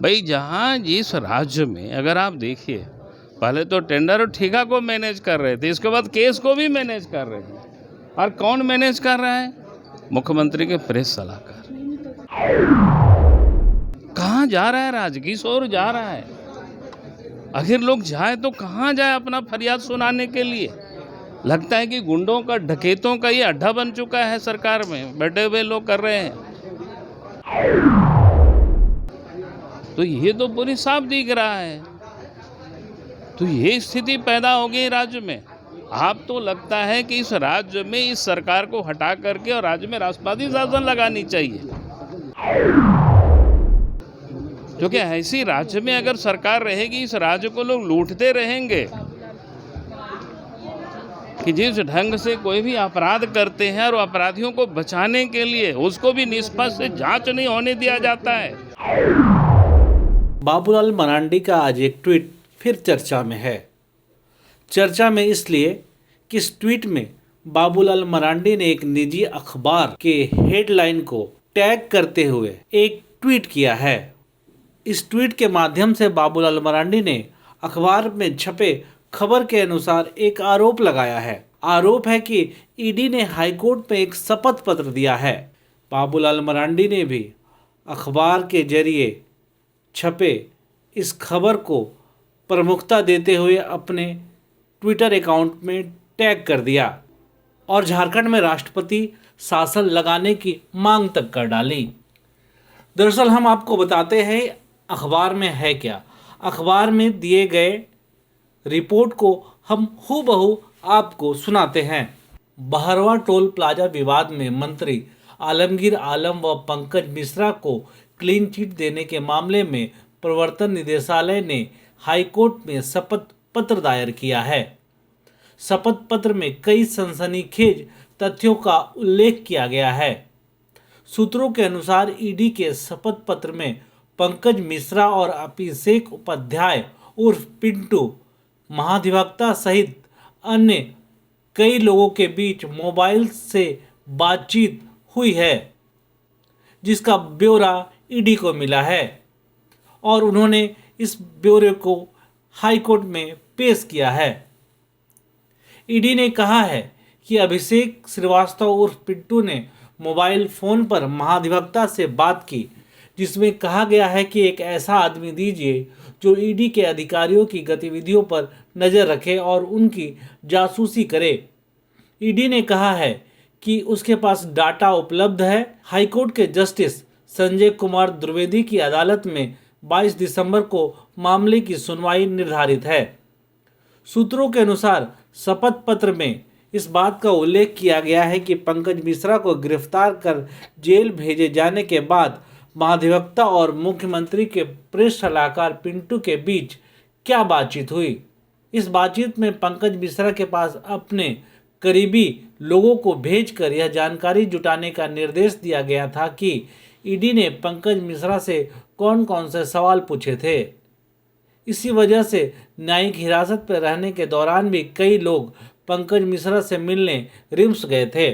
भाई जहाँ जिस राज्य में अगर आप देखिए, पहले तो टेंडर और ठेका को मैनेज कर रहे थे, इसके बाद केस को भी मैनेज कर रहे हैं। और कौन मैनेज कर रहा है? मुख्यमंत्री के प्रेस सलाहकार। कहाँ जा रहा है राज्य? किस ओर जा रहा है? आखिर लोग जाए तो कहाँ जाए अपना फरियाद सुनाने के लिए? लगता है कि गुंडों का, डकैतों का ये अड्डा बन चुका है। सरकार में बैठे हुए लोग कर रहे हैं। तो ये तो पूरी साफ दिख रहा है। तो ये स्थिति पैदा हो गई राज्य में। आप तो लगता है कि इस राज्य में इस सरकार को हटा करके और राज्य में राष्ट्रवादी शासन लगानी चाहिए, क्योंकि ऐसी राज्य में अगर सरकार रहेगी, इस राज्य को लोग लूटते रहेंगे कि जिस ढंग से कोई भी अपराध करते हैं और अपराधियों को बचाने के लिए उसको भी निष्पक्ष जांच नहीं होने दिया जाता है। बाबूलाल मरांडी का आज एक ट्वीट फिर चर्चा में है। चर्चा में इसलिए कि इस ट्वीट में बाबूलाल मरांडी ने एक निजी अखबार के हेडलाइन को टैग करते हुए एक ट्वीट किया है। इस ट्वीट के माध्यम से बाबूलाल मरांडी ने अखबार में छपे खबर के अनुसार एक आरोप लगाया है। आरोप है कि ईडी ने हाईकोर्ट में एक शपथ पत्र दिया है। बाबूलाल मरांडी ने भी अखबार के जरिए छपे इस खबर को प्रमुखता देते हुए अपने ट्विटर अकाउंट में टैग कर दिया और झारखंड में राष्ट्रपति शासन लगाने की मांग तक कर डाली। दरअसल हम आपको बताते हैं अखबार में है क्या। अखबार में दिए गए रिपोर्ट को हम हूबहू आपको सुनाते हैं। बहरवा टोल प्लाजा विवाद में मंत्री आलमगीर आलम व पंकज मिश्रा को क्लीन चिट देने के मामले में प्रवर्तन निदेशालय ने हाईकोर्ट में शपथ पत्र दायर किया है। शपथ पत्र में कई सनसनीखेज तथ्यों का उल्लेख किया गया है। सूत्रों के अनुसार ईडी के शपथ पत्र में पंकज मिश्रा और अभिषेक उपाध्याय उर्फ पिंटू महाधिवक्ता सहित अन्य कई लोगों के बीच मोबाइल से बातचीत हुई है, जिसका ब्यौरा ईडी को मिला है और उन्होंने इस ब्यौरे को हाईकोर्ट में पेश किया है। ईडी ने कहा है कि अभिषेक श्रीवास्तव उर्फ पिंटू ने मोबाइल फोन पर महाधिवक्ता से बात की, जिसमें कहा गया है कि एक ऐसा आदमी दीजिए जो ईडी के अधिकारियों की गतिविधियों पर नज़र रखे और उनकी जासूसी करे। ईडी ने कहा है कि उसके पास डाटा उपलब्ध है। हाईकोर्ट के जस्टिस संजय कुमार द्विवेदी की अदालत में 22 दिसंबर को मामले की सुनवाई निर्धारित है। सूत्रों के अनुसार शपथ पत्र में इस बात का उल्लेख किया गया है कि पंकज मिश्रा को गिरफ्तार कर जेल भेजे जाने के बाद महाधिवक्ता और मुख्यमंत्री के प्रेस सलाहकार पिंटू के बीच क्या बातचीत हुई। इस बातचीत में पंकज मिश्रा के पास अपने करीबी लोगों को भेजकर यह जानकारी जुटाने का निर्देश दिया गया था कि ईडी ने पंकज मिश्रा से कौन कौन से सवाल पूछे थे। इसी वजह से न्यायिक हिरासत पर रहने के दौरान भी कई लोग पंकज मिश्रा से मिलने रिम्स गए थे।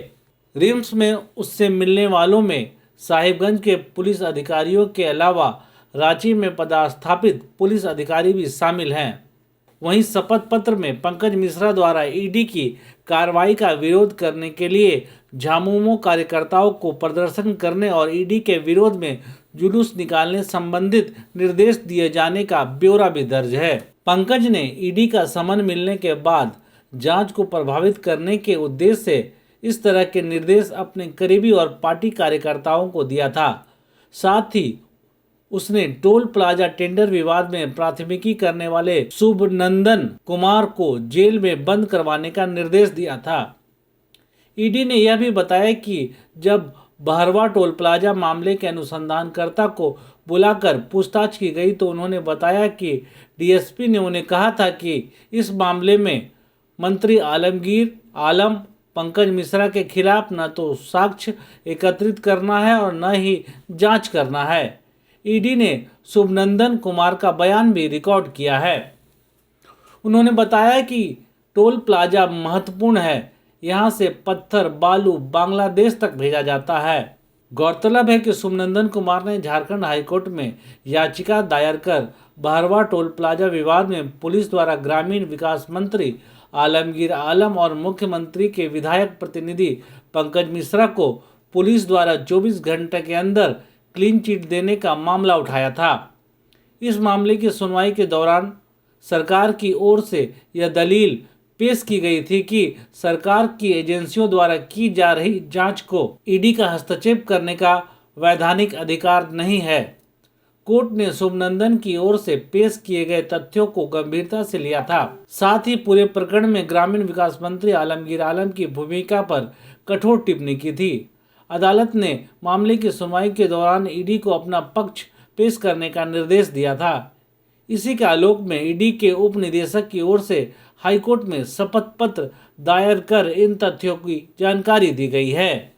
रिम्स में उससे मिलने वालों में साहिबगंज के पुलिस अधिकारियों के अलावा रांची में पदस्थापित पुलिस अधिकारी भी शामिल हैं। वहीं शपथ पत्र में पंकज मिश्रा द्वारा ईडी की कार्रवाई का विरोध करने के लिए झामुमो कार्यकर्ताओं को प्रदर्शन करने और ईडी के विरोध में जुलूस निकालने संबंधित निर्देश दिए जाने का ब्यौरा भी दर्ज है। पंकज ने ईडी का समन मिलने के बाद जांच को प्रभावित करने के उद्देश्य से इस तरह के निर्देश अपने करीबी और पार्टी कार्यकर्ताओं को दिया था। साथ ही उसने टोल प्लाजा टेंडर विवाद में प्राथमिकी करने वाले शुभनंदन कुमार को जेल में बंद करवाने का निर्देश दिया था। ईडी ने यह भी बताया कि जब बहरवा टोल प्लाजा मामले के अनुसंधानकर्ता को बुलाकर पूछताछ की गई तो उन्होंने बताया कि डीएसपी ने उन्हें कहा था कि इस मामले में मंत्री आलमगीर आलम पंकज मिश्रा के खिलाफ न तो साक्ष्य एकत्रित करना है और न ही जांच करना है। ईडी ने शुभनंदन कुमार का बयान भी रिकॉर्ड किया है। उन्होंने बताया कि टोल प्लाजा महत्वपूर्ण है, यहाँ से पत्थर बालू बांग्लादेश तक भेजा जाता है। गौरतलब है कि शुभनंदन कुमार ने झारखंड हाईकोर्ट में याचिका दायर कर बहरवा टोल प्लाजा विवाद में पुलिस द्वारा ग्रामीण विकास मंत्री आलमगीर आलम और मुख्यमंत्री के विधायक प्रतिनिधि पंकज मिश्रा को पुलिस द्वारा 24 घंटे के अंदर क्लीन चिट देने का मामला उठाया था। इस मामले की सुनवाई के दौरान सरकार की ओर से यह दलील पेश की गई थी कि सरकार की एजेंसियों द्वारा की जा रही जांच को ईडी का हस्तक्षेप करने का वैधानिक अधिकार नहीं है। कोर्ट ने शुभनंदन की ओर से पेश किए गए तथ्यों को गंभीरता से लिया था। साथ ही पूरे प्रकरण में ग्रामीण विकास मंत्री आलमगीर आलम की भूमिका पर कठोर टिप्पणी की थी। अदालत ने मामले की सुनवाई के दौरान ईडी को अपना पक्ष पेश करने का निर्देश दिया था। इसी के आलोक में ईडी के उप निदेशक की ओर से हाईकोर्ट में शपथ पत्र दायर कर इन तथ्यों की जानकारी दी गई है।